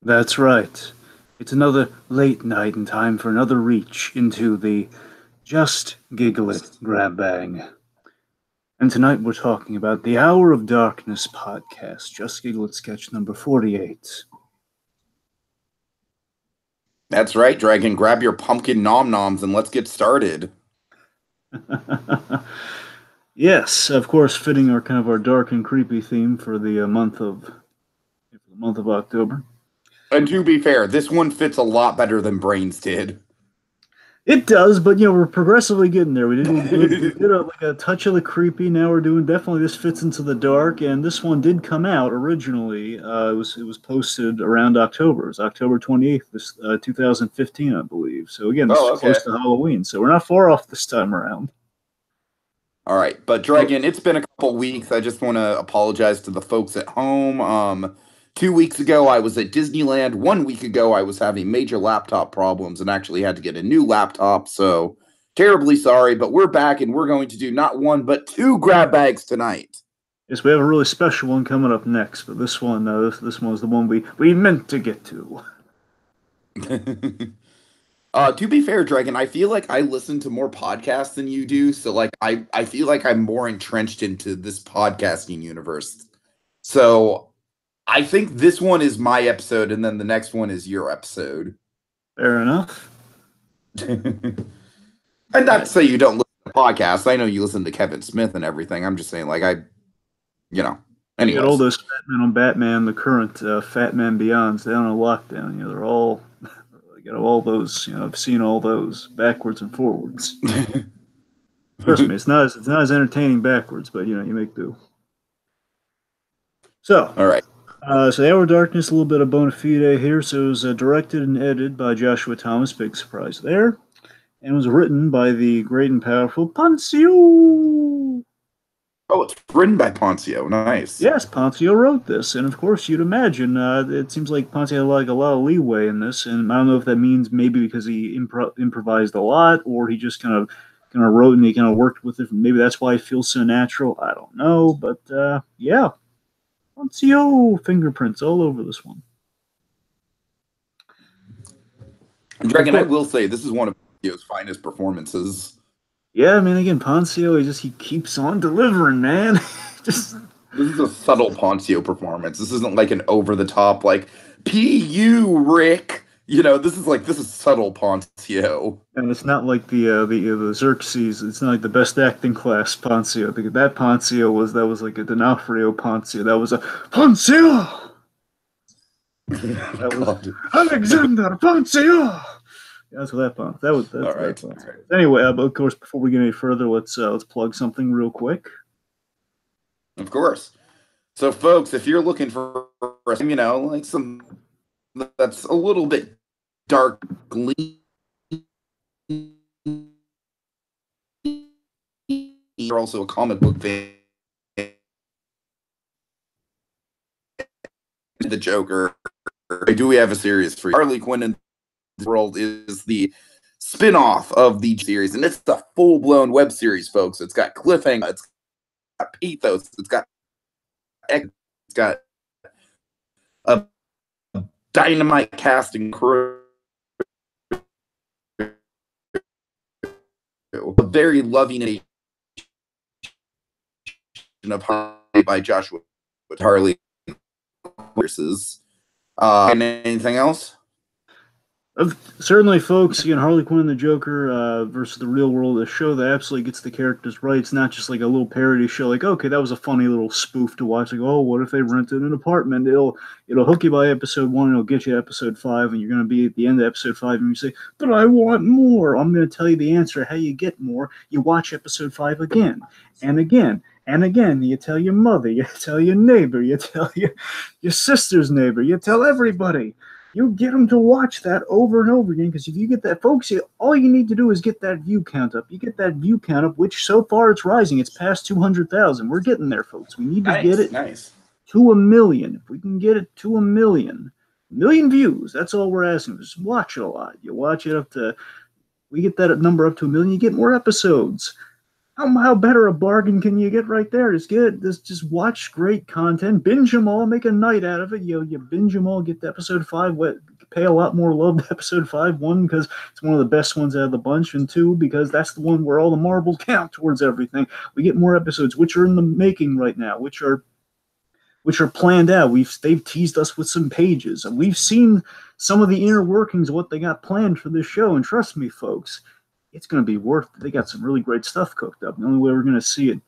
That's right. It's another late night and time for another reach into the Just Giggle It Grab Bag. And tonight we're talking about the Hour of Darkness podcast, Just Giggle It sketch number 48. That's right, Dragon. Grab your pumpkin nom noms and let's get started. Yes, of course, fitting our dark and creepy theme for the month of October. And to be fair, this one fits a lot better than Brains did. It does, but we're progressively getting there. We did a touch of the creepy. Now we're doing definitely this fits into the dark, and this one did come out originally. It was posted around October. It was October 28th, 2015, I believe. So again, this is close to Halloween, so we're not far off this time around. All right, but Dragon, it's been a couple weeks. I just want to apologize to the folks at home. 2 weeks ago, I was at Disneyland. 1 week ago, I was having major laptop problems and actually had to get a new laptop. So terribly sorry, but we're back and we're going to do not one, but two grab bags tonight. Yes, we have a really special one coming up next, but this one, this one's the one we meant to get to. To be fair, Dragon, I feel like I listen to more podcasts than you do. So like I feel like I'm more entrenched into this podcasting universe. So I think this one is my episode, and then the next one is your episode. Fair enough. And not to say you don't listen to podcasts. I know you listen to Kevin Smith and everything. I'm just saying, like, anyway. All those Fat Men on Batman, the current Fat Man Beyonds, they're on a lockdown. They're all, all those. I've seen all those backwards and forwards. Trust me, it's not as entertaining backwards, but you make do. So, all right. So the Hour of Darkness, a little bit of bona fide here. So it was directed and edited by Joshua Thomas, big surprise there. And was written by the great and powerful Poncio. Oh, it's written by Poncio. Nice. Yes, Poncio wrote this. And of course, you'd imagine, it seems like Poncio had a lot of leeway in this. And I don't know if that means maybe because he improvised a lot, or he just kind of wrote and he kind of worked with it. Maybe that's why it feels so natural. I don't know. But yeah. Poncio fingerprints all over this one. Dragon, I will say this is one of Poncio's finest performances. Yeah, I mean, again, Poncio, he keeps on delivering, man. This is a subtle Poncio performance. This isn't like an over the top like P.U. Rick. This is subtle Poncio. And it's not like the Xerxes. It's not like the best acting class Poncio. I think that Poncio was like a D'Onofrio Poncio. That was a Poncio. That was Alexander Poncio. That's what that Poncio. That's all right. That Poncio. Anyway, of course, before we get any further, let's plug something real quick. Of course. So, folks, if you're looking for like some that's a little bit dark gleam. You're also a comic book fan. The Joker. Do we have a series for you? Harley Quinn in the World is the spin-off of the series, and it's the full-blown web series, folks. It's got cliffhanger, it's got pathos, it's got a dynamite casting crew, a very loving of Harley by Joshua with Harley versus and anything else? Certainly, folks. Again, Harley Quinn and the Joker versus the real world, a show that absolutely gets the characters right. It's not just like a little parody show. Like, okay, that was a funny little spoof to watch. Like, oh, what if they rented an apartment? It'll hook you by episode 1, and it'll get you to episode 5, and you're going to be at the end of episode 5, and you say, "But I want more." I'm going to tell you the answer how you get more. You watch episode 5 again and again. And again, you tell your mother, you tell your neighbor, you tell your sister's neighbor, you tell everybody. You get them to watch that over and over again, because if you get that, folks, all you need to do is get that view count up. You get that view count up, which so far it's rising. It's past 200,000. We're getting there, folks. We need to get it to 1 million. If we can get it to 1 million views, that's all we're asking. Just watch it a lot. You watch it up to, we get that number up to 1 million, you get more episodes. How better a bargain can you get right there? Just watch great content, binge them all, make a night out of it. You binge them all, get to episode 5, pay a lot more love to episode 5. One, because it's one of the best ones out of the bunch, and two, because that's the one where all the marbles count towards everything. We get more episodes, which are in the making right now, which are planned out. They've teased us with some pages, and we've seen some of the inner workings of what they got planned for this show. And trust me, folks, it's going to be worth it. They got some really great stuff cooked up. The only way we're going to see it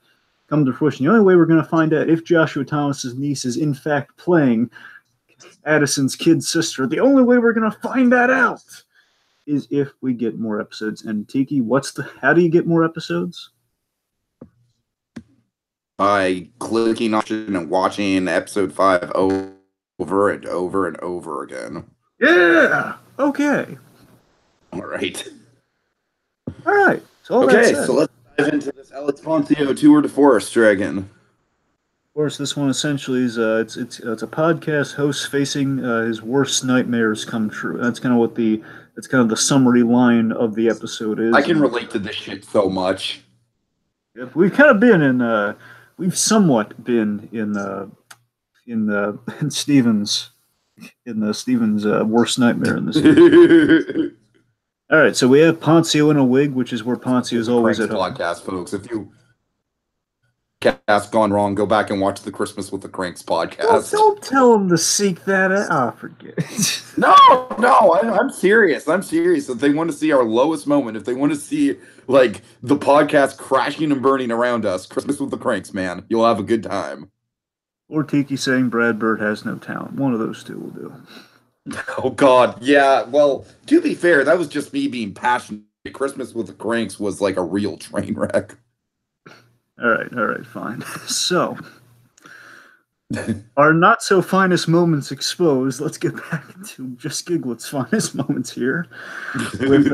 come to fruition, the only way we're going to find out if Joshua Thomas's niece is in fact playing Addison's kid sister, the only way we're going to find that out is if we get more episodes. And Tiki, how do you get more episodes? By clicking on it and watching episode 5 over and over and over again. Yeah. Okay. All right. All right. So let's dive into this Alex Poncio tour de force, Dragon. Of course, this one essentially is it's a podcast host facing his worst nightmares come true. That's kind of the summary line of the episode is. I can relate to this shit so much. Yep, we've kind of been in. We've somewhat been in Steven's worst nightmare in this. All right, so we have Poncio in a wig, which is where Poncio is always at home. Podcast, folks. If you cast gone wrong, go back and watch the Christmas with the Cranks podcast. Don't tell them to seek that out. Oh, forget it. No, I'm serious. I'm serious. If they want to see our lowest moment, if they want to see like the podcast crashing and burning around us, Christmas with the Cranks, man, you'll have a good time. Or Tiki saying Brad Bird has no talent. One of those two will do. Oh, God. Yeah, well, to be fair, that was just me being passionate. Christmas with the Cranks was like a real train wreck. All right, fine. So, our not-so-finest moments exposed. Let's get back to Just Giggleit's finest moments here. With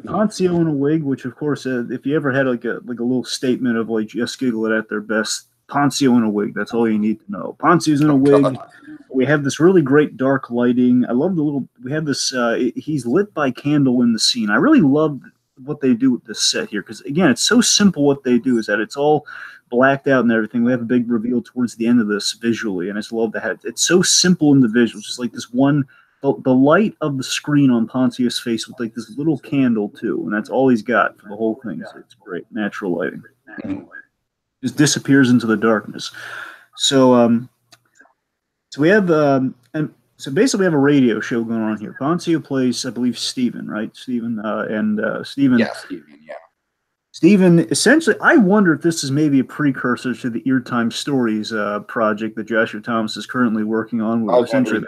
Poncio in a wig, which, of course, if you ever had like a little statement of like Just Giggleite at their best, Poncio in a wig, that's all you need to know. Poncio's in a wig. God. We have this really great dark lighting. I love we have this, he's lit by candle in the scene. I really love what they do with this set here, because again, it's so simple. What they do is that it's all blacked out and everything. We have a big reveal towards the end of this visually, and I just love that. It's so simple in the visuals, just like this one, the light of the screen on Poncio's face with like this little candle too, and that's all he's got for the whole thing. So it's great natural lighting. Just disappears into the darkness. So we have so basically we have a radio show going on here. Poncio plays, I believe, Steven, right? Steven. Yeah, Steven, yeah. Steven, essentially, I wonder if this is maybe a precursor to the Eartime Stories project that Joshua Thomas is currently working on. Where essentially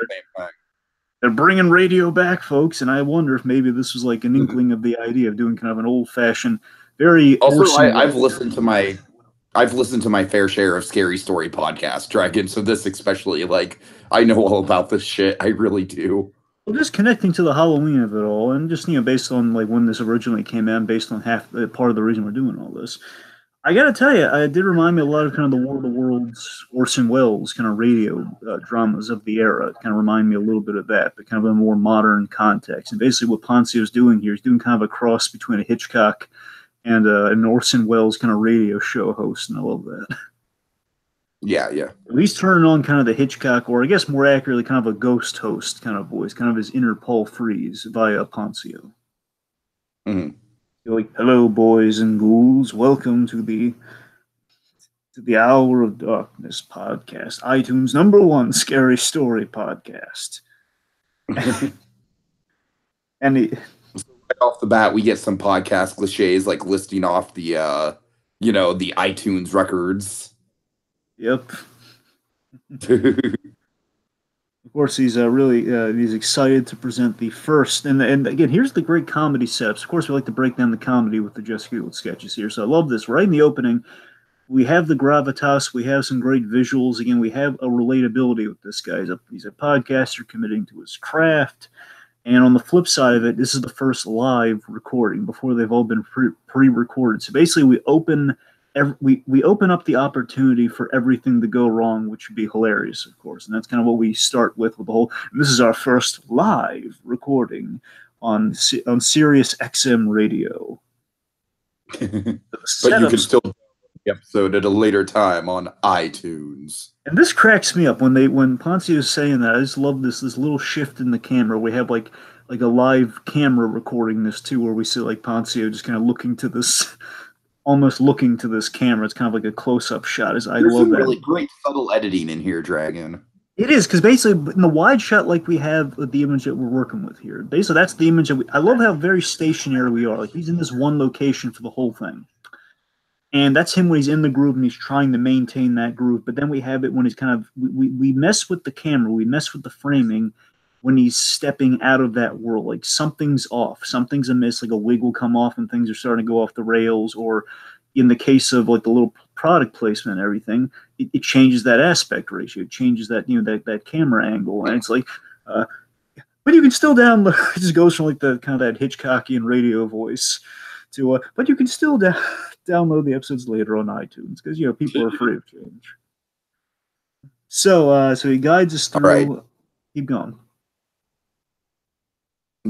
they're bringing radio back, folks, and I wonder if maybe this was like an inkling of the idea of doing kind of an old-fashioned, very... Also, I've listened to my fair share of Scary Story podcasts, Dragon, so this especially, like, I know all about this shit. I really do. Well, just connecting to the Halloween of it all, and just, based on, like, when this originally came out, based on part of the reason we're doing all this, I gotta tell you, it did remind me a lot of kind of the War of the Worlds, Orson Welles kind of radio dramas of the era. It kind of remind me a little bit of that, but kind of a more modern context. And basically what Poncio's doing here is doing kind of a cross between a Hitchcock and an Orson Welles kind of radio show host, and I love that. Yeah. At least turning on kind of the Hitchcock, or I guess more accurately, kind of a ghost host kind of voice, kind of his inner Paul Frees via Poncio. Mm-hmm. You're like, hello, boys and ghouls. Welcome to the Hour of Darkness podcast, iTunes #1 scary story podcast. And right off the bat, we get some podcast cliches like listing off the the iTunes records. Yep. Of course, he's really he's excited to present the first, and again, here's the great comedy setups. Of course, we like to break down the comedy with the Just Giggle sketches here, so I love this. Right in the opening, we have the gravitas, we have some great visuals. Again, we have a relatability with this guy. He's a podcaster committing to his craft, and on the flip side of it, this is the first live recording before they've all been pre-recorded. So basically, we open up the opportunity for everything to go wrong, which would be hilarious, of course. And that's kind of what we start with the whole. This is our first live recording on Sirius XM radio. But you can still download the episode at a later time on iTunes. And this cracks me up when Poncio is saying that. I just love this little shift in the camera. We have like a live camera recording this too, where we see like Poncio just kind of almost looking to this camera. It's kind of like a close-up shot. I love that. Really great subtle editing in here, Dragon. It is, because basically in the wide shot, like we have the image that we're working with here. Basically, that's the image that I love how very stationary we are. Like he's in this one location for the whole thing. And that's him when he's in the groove and he's trying to maintain that groove. But then we have it when he's kind of, we mess with the camera, we mess with the framing when he's stepping out of that world. Like something's off, something's amiss, like a wig will come off and things are starting to go off the rails. Or in the case of like the little product placement and everything, it changes that aspect ratio. It changes that, that camera angle. And it's like, but you can still download, it just goes from like the kind of that Hitchcockian radio voice to, but you can still download the episodes later on iTunes because people are afraid of change. So he guides us through. Right. Keep going.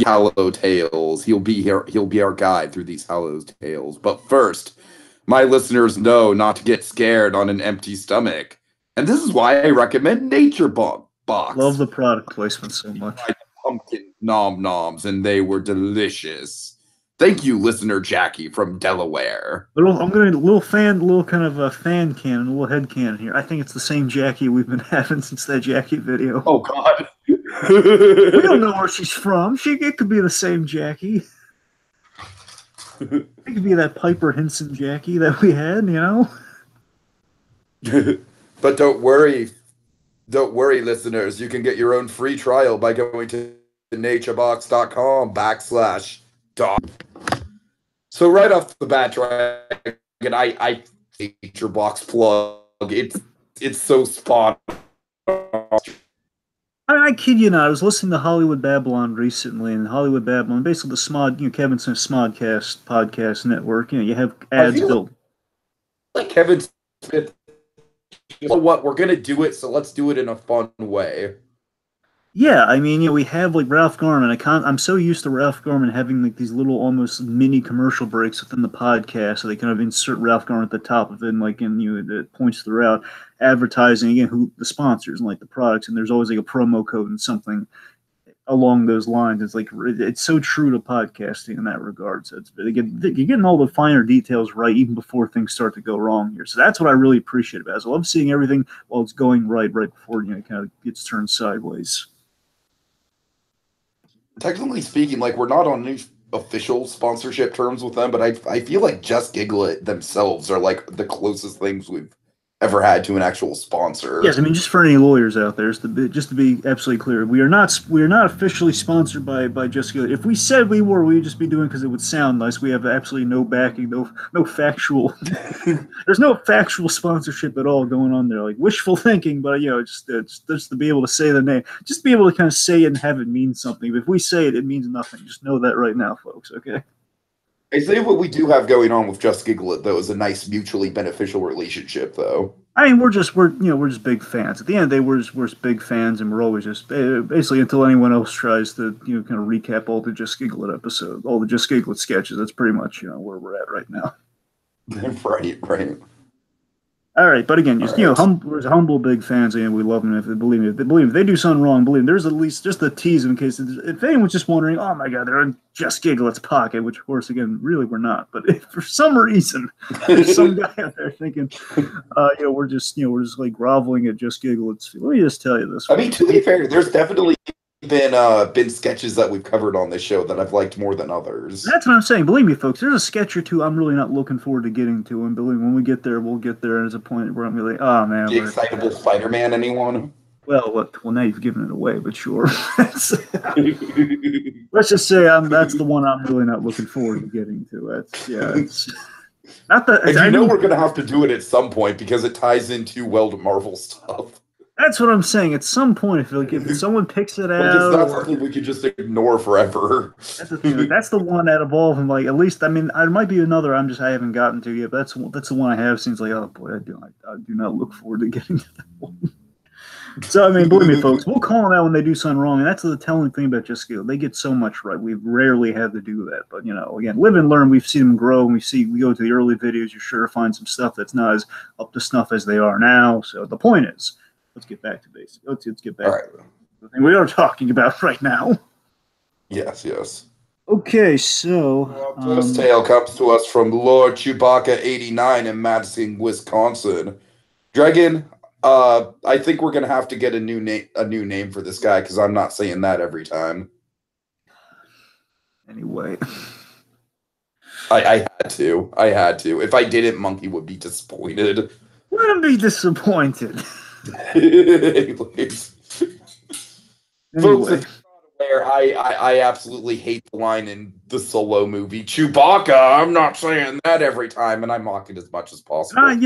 Hollow tales. He'll be here. He'll be our guide through these hollow tales. But first, my listeners know not to get scared on an empty stomach, and this is why I recommend Nature Box. Love the product placement so much. Pumpkin nom noms, and they were delicious. Thank you, listener Jackie from Delaware. I'm going to little kind of a fan cannon, a little head cannon here. I think it's the same Jackie we've been having since that Jackie video. Oh God, we don't know where she's from. It could be the same Jackie. It could be that Piper Henson Jackie that we had, But don't worry, listeners. You can get your own free trial by going to naturebox.com/dog. So right off the bat, Dragon, I Nature Box plug. It's so spot on. I kid you not. I was listening to Hollywood Babylon recently, and Hollywood Babylon, basically the Smod, Kevin Smith's Smodcast podcast network. You have ads built. Like Kevin Smith, you know what? We're gonna do it, so let's do it in a fun way. Yeah, I mean, we have like Ralph Garman. I'm so used to Ralph Garman having like these little almost mini commercial breaks within the podcast, so they kind of insert Ralph Garman at the top of it, and like the points throughout, advertising again who the sponsors and like the products, and there's always like a promo code and something along those lines. It's like it's so true to podcasting in that regard. So you're getting all the finer details right even before things start to go wrong here. So that's what I really appreciate about it. I love seeing everything while it's going right before it kind of gets turned sideways. Technically speaking, like we're not on any official sponsorship terms with them, but I feel like Just Giggle It themselves are like the closest things we've ever had to an actual sponsor. Yes, I mean, just for any lawyers out there, just to be absolutely clear, we are not officially sponsored by Just Giggle It. If we said we were, we'd just be doing because it would sound nice. We have absolutely no backing, no factual. There's no factual sponsorship at all going on there. Like wishful thinking, but just to be able to say the name, just be able to kind of say it and have it mean something. If we say it, it means nothing. Just know that right now, folks. Okay. I say what we do have going on with Just Giggle It, though, is a nice mutually beneficial relationship, though. I mean, we're just big fans. At the end of the day, we're just big fans, and we're always just basically until anyone else tries to kind of recap all the Just Giggle It episodes, all the Just Giggle It sketches. That's pretty much where we're at right now. Right. All right, but again, just we're humble big fans, and we love them. If they believe me, if they do something wrong, believe me, there's at least just a tease in case if anyone's just wondering, oh my God, they're in Just Giggle It's pocket, which of course, again, really we're not. But if for some reason there's some guy out there thinking, we're just like groveling at Just Giggle It's. Let me just tell you this. I mean, to be fair, there's definitely been sketches that we've covered on this show that I've liked more than others. That's what I'm saying. Believe me, folks, there's a sketch or two I'm really not looking forward to getting to, and believe me, when we get there, we's a point where I'm gonna be like, oh man. The Excitable Spider-Man, anyone? Well, now you've given it away, but sure. Let's just say that's the one I'm really not looking forward to getting to. It's not that. We're gonna have to do it at some point because it ties in too well to Marvel stuff. That's what I'm saying. At some point, if someone picks it out, it's not something we could just ignore forever. That's the thing. That's the one out of all of them. Like, at least, I mean, there might be another I haven't gotten to yet. But that's the one I have seen. It's like, oh boy, I do not look forward to getting to that one. So, I mean, believe me, folks, we'll call them out when they do something wrong, and that's the telling thing about JustGiggle. They get so much right. We rarely have to do that. But, again, live and learn. We've seen them grow, and we go to the early videos, you're sure to find some stuff that's not as up to snuff as they are now. So the point is, let's get back to basics. Let's get back to the thing we are talking about right now. Yes. Okay, so first tale comes to us from Lord Chewbacca 89 in Madison, Wisconsin. Dragon, I think we're gonna have to get a new name for this guy because I'm not saying that every time. Anyway, I had to. If I didn't, Monkey would be disappointed. Let him be disappointed. Anyways. Anyway. Folks, where I absolutely hate the line in the Solo movie, Chewbacca, I'm not saying that every time, and I mock it as much as possible. I like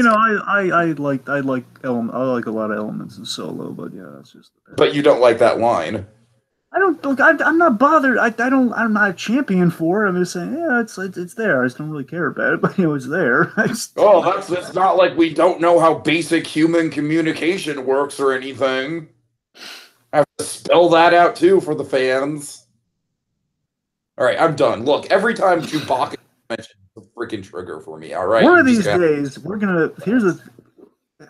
a lot of elements in Solo, but yeah, that's just. But you don't like that line. I don't look. I'm not bothered. I'm not a champion for it. I'm just saying, yeah, it's there. I just don't really care about it, but it's there. It's not like we don't know how basic human communication works or anything. I have to spell that out too for the fans. All right, I'm done. Look, every time Chewbacca mentions a freaking trigger for me. All right. One of these days, we're gonna.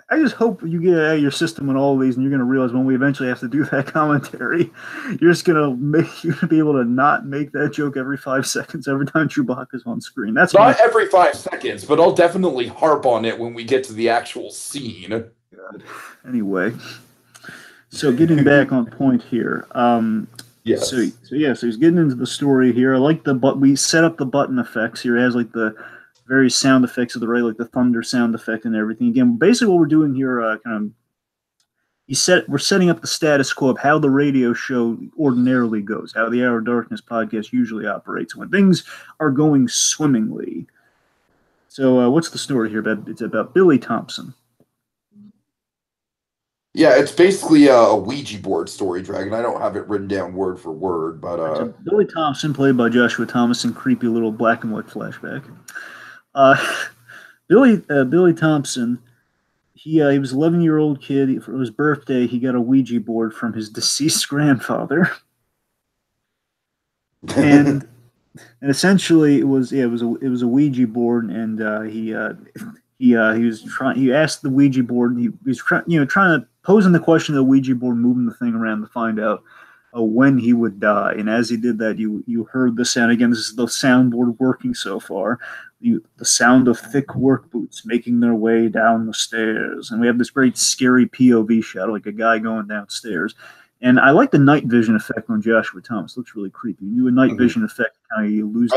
I just hope you get out of your system with all of these, and you're gonna realize when we eventually have to do that commentary, you're just gonna be able to not make that joke every 5 seconds every time Chewbacca's on screen. That's not every 5 seconds, but I'll definitely harp on it when we get to the actual scene. God. Anyway. So getting back on point here, yes. So he's getting into the story here. I like we set up the button effects here. It has like the various sound effects of the radio, like the thunder sound effect and everything. Again, basically what we're doing here, we're setting up the status quo of how the radio show ordinarily goes, how the Hour of Darkness podcast usually operates when things are going swimmingly. So what's the story here? It's about Billy Thompson. Yeah, it's basically a Ouija board story, Dragon. I don't have it written down word for word, but so Billy Thompson, played by Joshua Thomas, in creepy little black and white flashback. Billy Thompson, he was an 11-year-old kid. For his birthday, he got a Ouija board from his deceased grandfather, and essentially it was a Ouija board, and he asked the Ouija board. He was trying to posing the question of the Ouija board, moving the thing around to find out when he would die. And as he did that, you heard the sound. Again, this is the soundboard working so far. The sound of thick work boots making their way down the stairs. And we have this great scary POV shot, like a guy going downstairs. And I like the night vision effect on Joshua Thomas. It looks really creepy. You do a night vision effect, kind of you lose.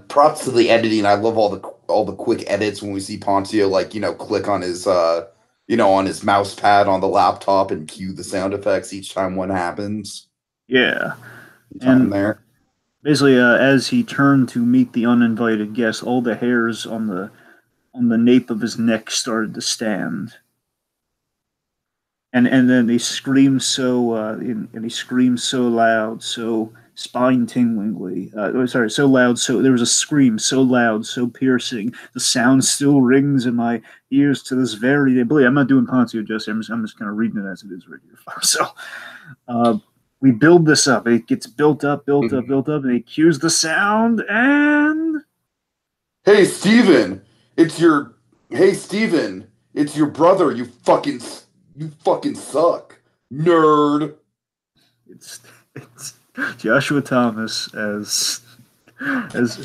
Props to the editing. I love all the quick edits when we see Poncio click on his on his mouse pad on the laptop and cue the sound effects each time one happens. Yeah, and there. Basically, as he turned to meet the uninvited guest, all the hairs on the nape of his neck started to stand. And then he screamed so loud, so spine-tinglingly. So loud, so there was a scream so loud, so piercing. The sound still rings in my ears to this very day. Believe I'm not doing Poncio justice. I'm just kind of reading it as it is right here. So we build this up. It gets built up, and he cues the sound, and Hey Steven, it's your brother. You fucking suck, nerd. It's Joshua Thomas as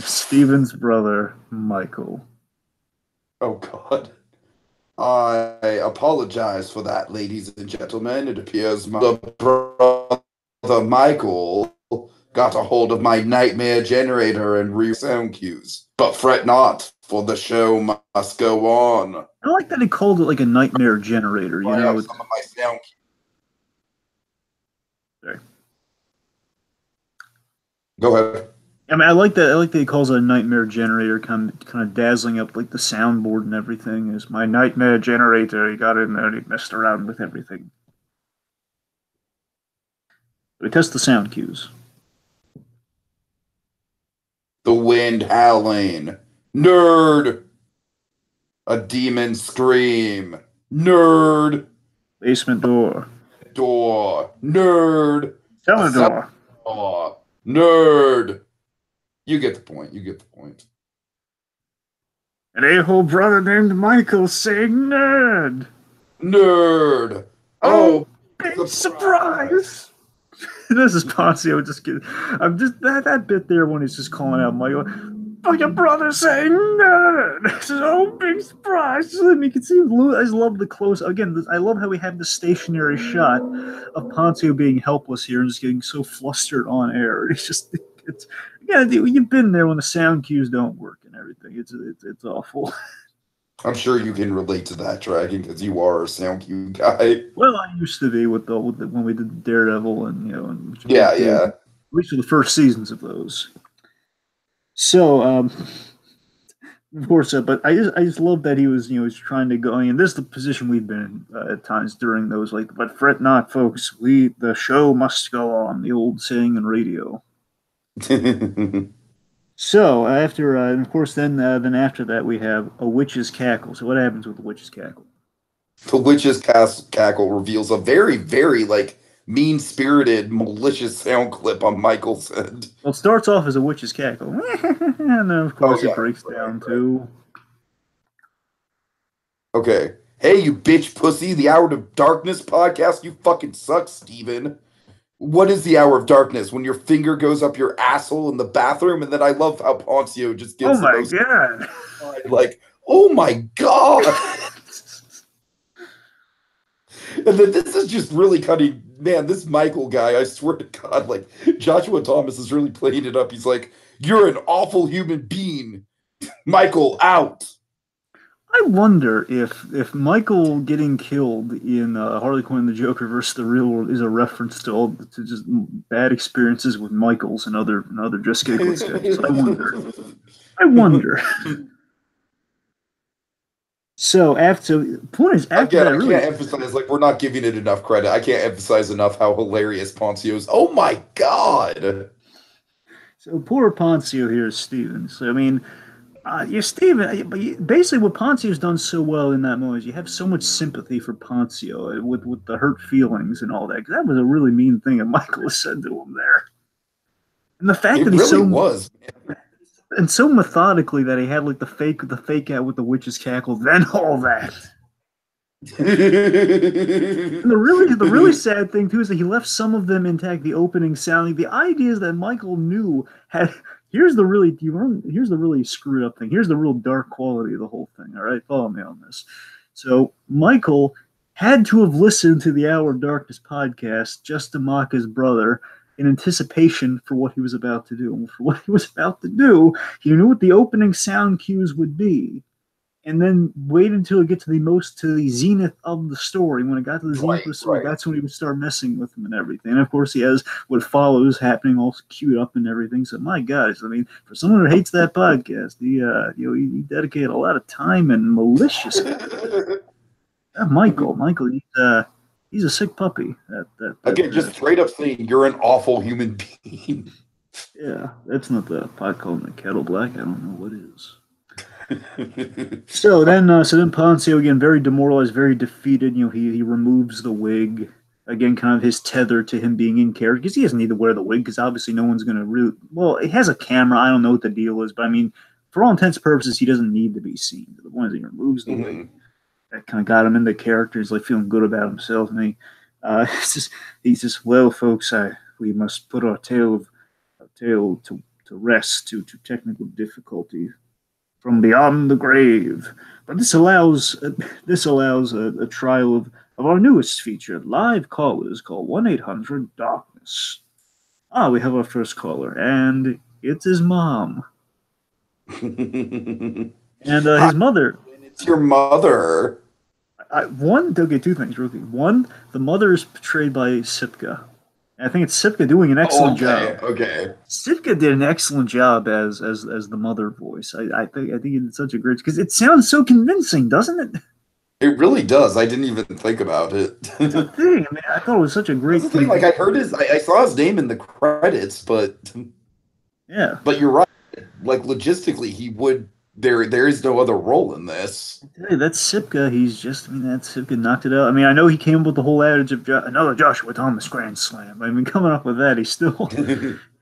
Steven's brother, Michael. Oh God. I apologize for that, ladies and gentlemen. It appears my brother Michael got a hold of my nightmare generator and real sound cues. But fret not, for the show must go on. I like that he called it like a nightmare generator. I have some of my sound cues. Sorry. Go ahead. I mean, I like that he calls it a nightmare generator, kind of dazzling up like the soundboard and everything. Is my nightmare generator? He got in there and he messed around with everything. We test the sound cues. The wind howling. Nerd. A demon scream. Nerd. Basement door. Door. Nerd. Cellar door. Door. Nerd. You get the point. You get the point. An a-hole brother named Michael saying nerd. Nerd. Oh, big surprise. This is Poncio just kidding. I'm just that bit there when he's just calling out Michael. Oh, your brother saying nerd. This is oh big surprise. And you can see I just love the close again. I love how we have the stationary shot of Poncio being helpless here and just getting so flustered on air. It's yeah, you've been there when the sound cues don't work and everything. It's awful. I'm sure you can relate to that, Dragon, because you are a sound cue guy. Well, I used to be with the when we did Daredevil and and yeah. At least for the first seasons of those. So, of course, but I just love that he was he's trying to go. I mean, this is the position we've been in at times during those but fret not, folks. The show must go on. The old saying in radio. So after, and of course, then after that we have a witch's cackle. So what happens with the witch's cackle? The witch's cackle reveals a very, very mean-spirited, malicious sound clip on Michael's end. Well, it starts off as a witch's cackle, and then of course it breaks down to. Okay, hey you bitch pussy, the Hour of Darkness podcast. You fucking suck, Steven. What is the hour of darkness? When your finger goes up your asshole in the bathroom? And then I love how Poncio just gets oh my god, oh my god. And then this is just really cutting. Man, this Michael guy, I swear to God, Joshua Thomas is really playing it up. He's like, you're an awful human being. Michael, out. I wonder if Michael getting killed in Harley Quinn and the Joker versus the Real World is a reference to just bad experiences with Michaels and other Just Giggle It sketches. I wonder. So after point is after again, that, I can't emphasize we're not giving it enough credit. I can't emphasize enough how hilarious Poncio is. Oh my god! So poor Poncio here is Steven. So I mean. Steven, basically what Poncio's done so well in that moment is you have so much sympathy for Poncio with the hurt feelings and all that. Because that was a really mean thing that Michael said to him there. And the fact that he really was. And so methodically that he had the fake out with the witch's cackle, then all that. And the really sad thing too is that he left some of them intact. The opening sounding. The idea is that Michael knew had. Here's the really screwed up thing. Here's the real dark quality of the whole thing. All right, follow me on this. So Michael had to have listened to the Hour of Darkness podcast just to mock his brother in anticipation for what he was about to do. And for what he was about to do, he knew what the opening sound cues would be, and then waited until it get to the zenith of the story. When it got to the zenith of the story, that's when he would start messing with him and everything. And of course, he has what follows happening all queued up and everything. So my God, I mean, for someone who hates that podcast, he dedicated a lot of time and malicious. Michael, he's a sick puppy. Again, just straight up saying you're an awful human being. Yeah, that's not the pot calling the kettle black. I don't know what is. So then Poncio again, very demoralized, very defeated. He removes the wig again, kind of his tether to him being in character because he doesn't need to wear the wig because obviously no one's going to root. Well, it has a camera. I don't know what the deal is, but I mean, for all intents and purposes, he doesn't need to be seen. The point is he removes the wig. That kind of got him into character. He's feeling good about himself, and he says, "Well, folks, we must put our tale to rest to technical difficulty." From beyond the grave, but this allows a trial of our newest feature, live callers. Call 1-800-DARKNESS. We have our first caller, and it's his mom, and his mother. It's your mother. Two things real quick. One, the mother is portrayed by Sipka. I think it's Sipka doing an excellent job. Okay. Sipka did an excellent job as the mother voice. I think he did such a great because it sounds so convincing, doesn't it? It really does. I didn't even think about it. It's a thing. I mean, I thought it was such a great thing. I heard I saw his name in the credits, but yeah. But you're right. Logistically, he would there is no other role in this. Hey, that's Sipka. That Sipka knocked it out. I mean, I know he came up with the whole adage of another Joshua Thomas Grand Slam. I mean, coming up with that, he's still,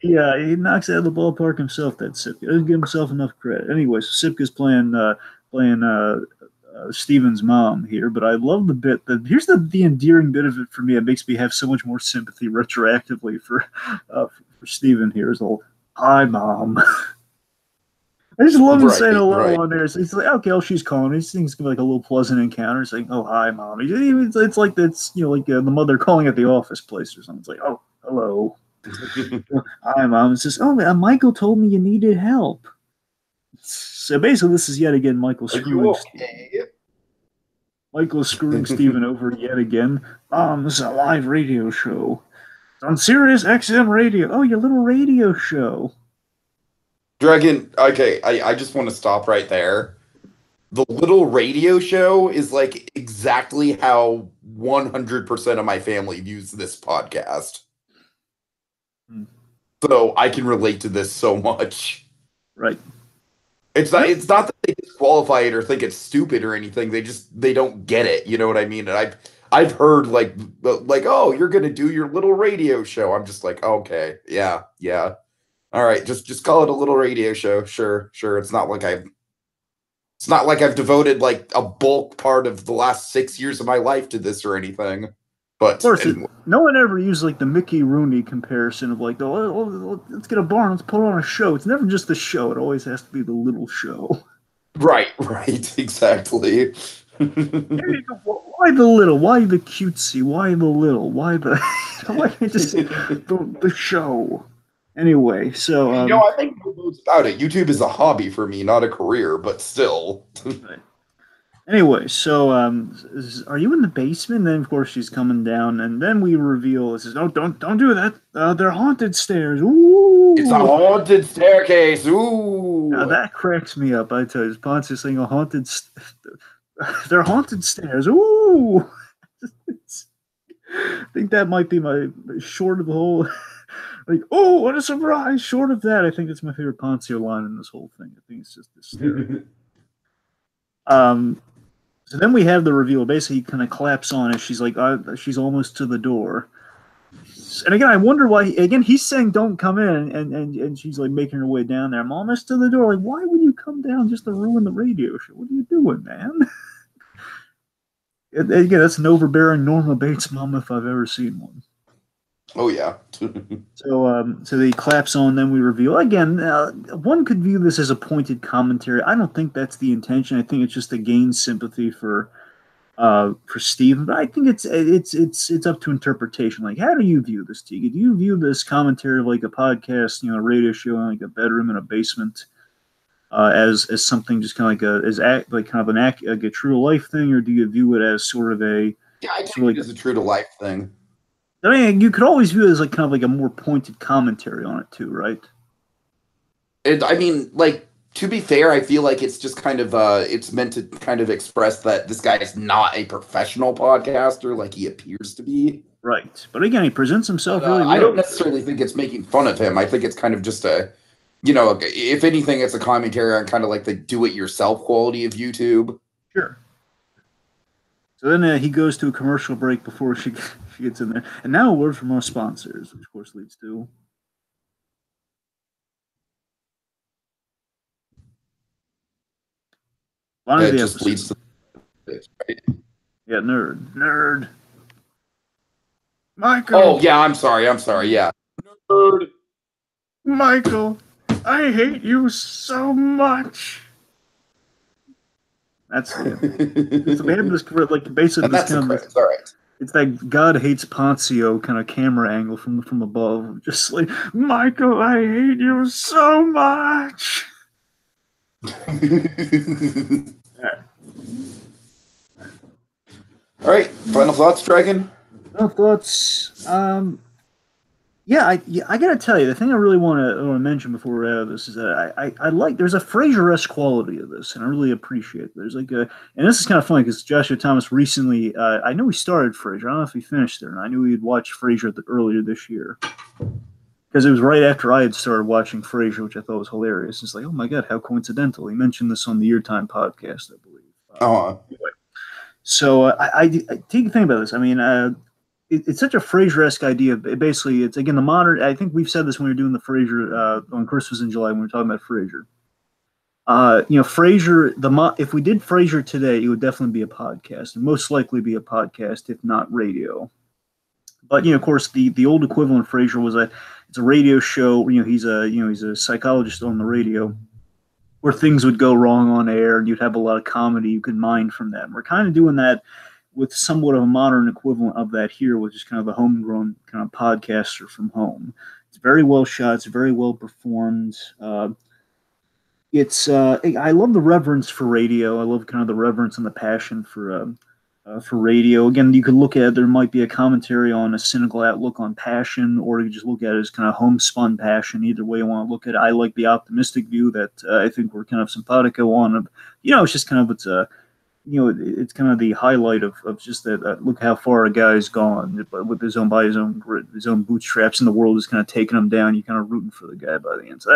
yeah, he knocks it out of the ballpark himself. That Sipka doesn't give himself enough credit. Anyway, so Sipka's playing Steven's mom here, but I love the bit that here's the endearing bit of it for me. It makes me have so much more sympathy retroactively for Steven here. Is the whole "Hi, Mom." I just love him saying hello on there. So he's like, okay, oh, she's calling. He thinks it's gonna be like a little pleasant encounter. It's like, oh, hi, Mom. It's like that's like the mother calling at the office place or something. It's like, oh, hello, hi, Mom. It's just, oh, Michael told me you needed help. So basically, this is yet again Michael screwing. Michael screwing Steven over yet again. This is a live radio show. It's on Sirius XM Radio. Oh, your little radio show. Dragon, okay, I just want to stop right there. The little radio show is like exactly how 100% of my family views this podcast. So I can relate to this so much. Right. It's not that they disqualify it or think it's stupid or anything. They don't get it. You know what I mean? And I've heard like, oh, you're gonna do your little radio show. I'm just like, okay, yeah. All right, just call it a little radio show. Sure. It's not like I've devoted like a bulk part of the last 6 years of my life to this or anything. But of course, no one ever used like the Mickey Rooney comparison of like, oh, let's get a barn, let's put on a show. It's never just the show; it always has to be the little show. Right, exactly. Why the little? Why the cutesy? Why the little? Why the? Why can't you just say the show? Anyway, so I think no words about it. YouTube is a hobby for me, not a career, but still. Right. Anyway, so are you in the basement? And then of course she's coming down, and then we reveal it says, "Oh, don't do that. They're haunted stairs." Ooh, it's a haunted staircase. Ooh, now that cracks me up. I tell you, Ponce saying a haunted. They're haunted stairs. Ooh, I think that might be my short of the whole. Like, oh, what a surprise! Short of that, I think it's my favorite Poncio line in this whole thing. I think it's just hysterical. So then we have the reveal. Basically, he kind of claps on it. She's like, she's almost to the door. And again, I wonder why. Again, he's saying, "Don't come in," and she's like making her way down there. I'm almost to the door. Like, why would you come down just to ruin the radio show? What are you doing, man? And again, that's an overbearing Norma Bates mom if I've ever seen one. Oh yeah. So he claps on. Then we reveal again. One could view this as a pointed commentary. I don't think that's the intention. I think it's just to gain sympathy for Steven. But I think it's up to interpretation. Like, how do you view this, Tiki? Do you view this commentary like a podcast, a radio show in like a bedroom in a basement, as something just kind of like a true to life thing, or do you view it as sort of a I think it is a true to life thing. I mean, you could always view it as like kind of like a more pointed commentary on it too, right? And I mean, like, to be fair, I feel like it's just kind of it's meant to kind of express that this guy is not a professional podcaster like he appears to be. Right. But again, he presents himself really well. I don't necessarily think it's making fun of him. I think it's kind of just a, if anything, it's a commentary on kind of like the do-it-yourself quality of YouTube. Sure. So then he goes to a commercial break before she gets in there. And now a word from our sponsors, which of course leads to... It just leads to... Right? Yeah, nerd. Michael! Oh, yeah, I'm sorry, yeah. Nerd! Michael, I hate you so much! That's so they have this like basically this kind of all right. It's that God hates Poncio kind of camera angle from above, just like Michael, I hate you so much. All right. Final thoughts, Dragon. Final thoughts. I gotta tell you, the thing I really want to mention before we're out of this is that I like there's a Frasier-esque quality of this, and I really appreciate it. There's like and this is kind of funny because Joshua Thomas recently, I know he started Frasier. I don't know if he finished there, and I knew he had watched Frasier earlier this year. because it was right after I had started watching Frasier, which I thought was hilarious. It's like, oh my god, how coincidental! He mentioned this on the Ear Time podcast, I believe. Anyway, so I take a think about this. I mean, it's such a Frasier-esque idea. Basically, it's again the modern. I think we've said this when we were doing the Frasier on Christmas in July when we were talking about Frasier. Frasier. If we did Frasier today, it would definitely be a podcast, and most likely be a podcast, if not radio. But of course, the old equivalent of Frasier was it's a radio show. He's a psychologist on the radio, where things would go wrong on air, and you'd have a lot of comedy you could mine from that. And we're kind of doing that with somewhat of a modern equivalent of that here, which is kind of the homegrown kind of podcaster from home. It's very well shot. It's very well performed. I love the reverence for radio. I love kind of the reverence and the passion for radio. Again, you could look at it, there might be a commentary on a cynical outlook on passion, or you could just look at it as kind of homespun passion. Either way you want to look at it. I like the optimistic view that I think we're kind of simpatico on. It's just kind of it's kind of the highlight of just that. Look how far a guy's gone with his own grit, his own bootstraps, and the world is kind of taking him down. You're kind of rooting for the guy by the end. So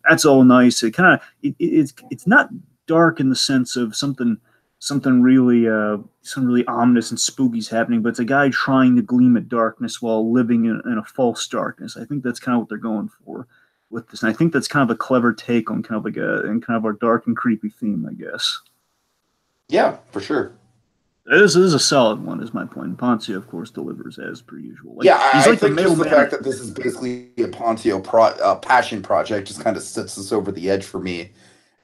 that's all nice. It's not dark in the sense of something really ominous and spooky's happening, but it's a guy trying to gleam at darkness while living in a false darkness. I think that's kind of what they're going for with this, and I think that's kind of a clever take on kind of our dark and creepy theme, I guess. Yeah, for sure. This is a solid one, is my point. Ponzio, of course, delivers as per usual. I think just the fact that this is basically a Ponzio passion project just kind of sets this over the edge for me.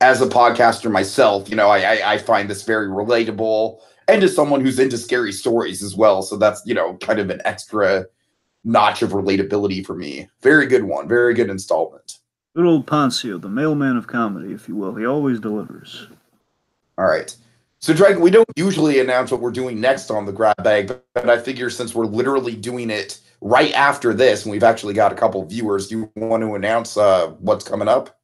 As a podcaster myself, I find this very relatable, and as someone who's into scary stories as well. So that's, kind of an extra notch of relatability for me. Very good one. Very good installment. Good old Ponzio, the mailman of comedy, if you will. He always delivers. All right. So, Dragon, we don't usually announce what we're doing next on the grab bag, but I figure since we're literally doing it right after this, and we've actually got a couple viewers, do you want to announce what's coming up?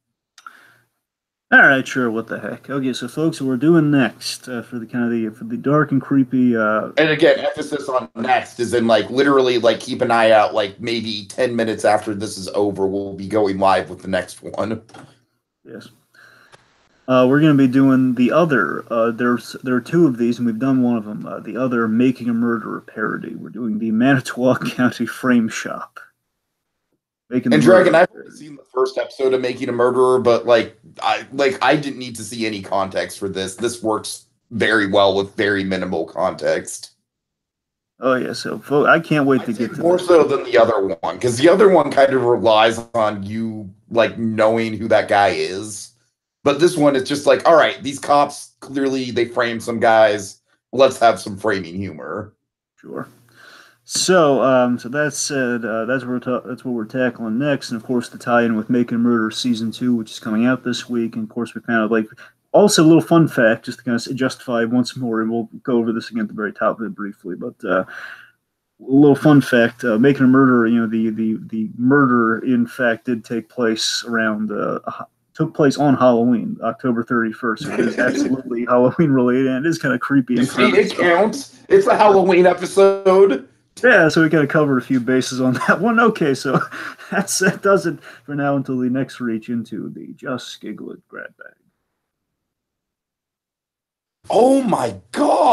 All right, sure. What the heck? Okay, so folks, what we're doing next for the dark and creepy. And again, emphasis on next is in literally keep an eye out. Maybe 10 minutes after this is over, we'll be going live with the next one. Yes. We're going to be doing the other. There are two of these, and we've done one of them. The other, Making a Murderer parody. We're doing the Manitowoc County Frame Shop. And Dragon, I've already seen the first episode of Making a Murderer, but I didn't need to see any context for this. This works very well with very minimal context. Oh yeah, so I can't wait to get to more so than the other one, because the other one kind of relies on you knowing who that guy is. But this one is just all right, these cops, clearly they framed some guys. Let's have some framing humor. Sure. So that said, that's what we're tackling next. And, of course, the tie-in with Making a Murderer Season 2, which is coming out this week. And, of course, we found out, also a little fun fact, just to kind of justify once more, and we'll go over this again at the very top of it briefly. But a little fun fact, Making a Murderer, the murder, in fact, did take place took place on Halloween, October 31st. So it is absolutely Halloween related, and it is kind of creepy. You see, it counts. It's a Halloween episode. Yeah, so we kind of covered a few bases on that one. Okay, so that does it for now until the next reach into the Just Giggle It Grab Bag. Oh my God!